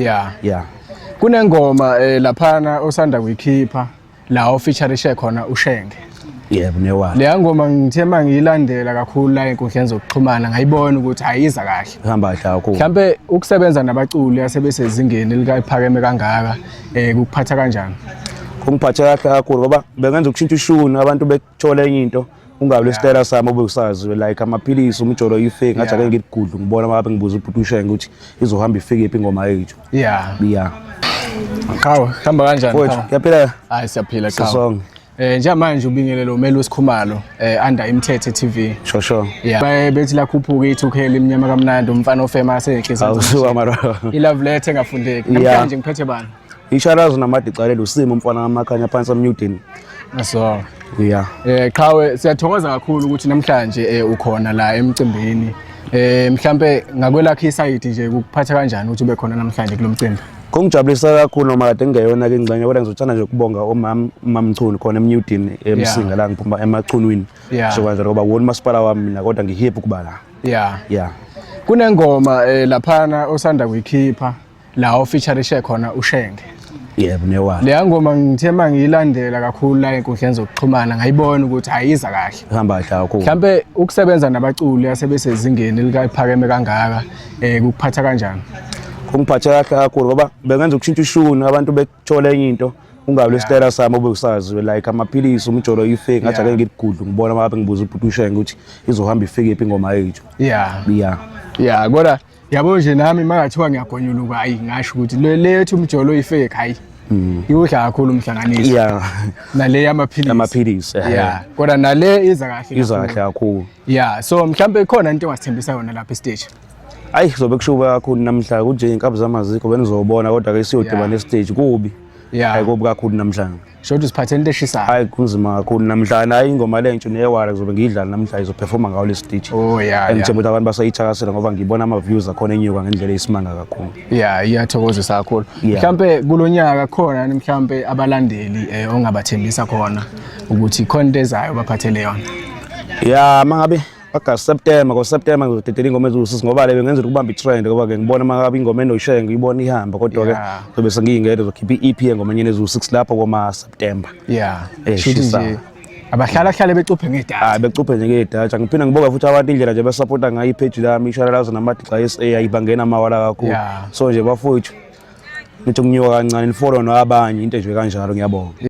Yeah. Kunengoma laphana osanda kuyikhipha la ofeaturishe khona uShenge. Yebo newala. Le ngoma ngithe mangiyilandela kakhulu la enkundleni zokuxhumana ngayibona ukuthi ayiza kahle. Ihamba kahle kakhulu. Mhlambe ukusebenza nabaculi asebesezingeni likaphakeme kangaka ukuphatha kanjani? Kungiphatha kahle kakhulu ngoba bengenza ukushintsha ishuni abantu bekuthola enye into ungabe lesitela sami obusazi like amaphilisi umjolo ifake ngathi ake ngigudlu ngibona ngabe ngibuza ubhuti uShenge ukuthi izohamba ifike iphi ingoma yethu. Yeah. Kawo hamba kanjani? Mfowethu yaphila? Hayi siyaphila kawo. Sisonke. Njengamanje ubingelelo uMeli Wesikhumalo under Imithetho TV. Sure. Yeah. Bethi la khuphuka i2K lemnyama kamnandi umfana ofamous enhlizweni. Awusuka mara. I-love letter engafundeki. Namhlanje ngiphethe bani? Isharazi namadi icalele usimo umfana ngamakhanya phansi amnyudini. So. Yeah. Qhawe siyathokoza kakhulu ukuthi namhlanje ukhona la emcimbini. Mhlambe ngakwelakhe isayidi nje ukuphatha kanjani ukuthi ube khona namhlanje kulomcimbi? Kungijabulisa kakhulu noma kade ngeyona ke ingxenye kodwa ngizothanda nje ukubonga umamchunu khona emnyudini emsinga la ngiphuma emachunwini. So kwanza ngoba wona masipala wami mina kodwa ngihappy kuba la. Yeah. Kunengoma laphana osanda kuyikhipha la ofeaturishe khona uShenge. Yebo newala. Le ngoma ngithe mangiyilandela kakhulu la enkundleni zokuxhumana ngayibona ukuthi ayiza kahle. Ihamba kahle kakhulu. Mhlambe ukusebenza nabaculi asebesezingeni likaphakeme kangaka ukuphatha kanjani? Kungiphatha kahle kakhulu ngoba bengenza ukushintsha ishuni abantu bekuthola enye into ungabe lesitela sami obusazi like amaphilisi umjolo ifake ngathi ake ngigudlu ngibona ngabe ngibuza ubhuti uShenge ukuthi izohamba ifike iphi ingoma yethu. Yeah, kodwa yabo nje nami magathiwa ngiyagonyuluka hayi ngasho ukuthi lethu umjolo ifake hayi. Iwudla kakhulu umhlanganisi. Nale yamaphilisi. Kodwa nale iza kahle kakhulu. So mhlambe khona into ongasithembisa yona lapha e-stage. Ayi zobe kushuba kakhulu namhla kunje inkabi zamaziko benizobona kodwa ke siyodibana e-stage kubi. Hayi kubi kakhulu namhlanje. Shothi siphatheni leshisayo. Hayi kunzima kakhulu namhlanje hayi ingoma lentsho neyewala kuzobe ngiyidlala namhlanje izoperforma ngawo le stage. Ngithemba ukuthi abantu basayithakasela ngoba ngibona ama views akhona enyuka ngendlela eyisimanga kakhulu. Iyathokozisa kakhulu. Mhlambe kulonyaka khona mhlambe abalandeli ongabathembisa khona ukuthi khona into ezayo baphathele yona. Mangabe September ngizodedela ingoma ezusisi ngoba le bengenza ukubamba i-trend ngoba ke ngibona mangabe ingoma enoShenge ngiyibona ihamba kodwa ke sobe sengiyingede zokhipha i-EP engoma enye ezu6 lapha koma September. Shuthi nje abahlala becuphe ngedatha. Becuphe nje ngedatha. Ngiphinda ngibonga futhi abantu indlela nje besupporta ngayo i-page lami Isharazi namadixa SA ayibangena amawala kakhulu. So nje bafowethu nithi kunyuka kancane nifollow nabanye into nje kanjalo ngiyabonga.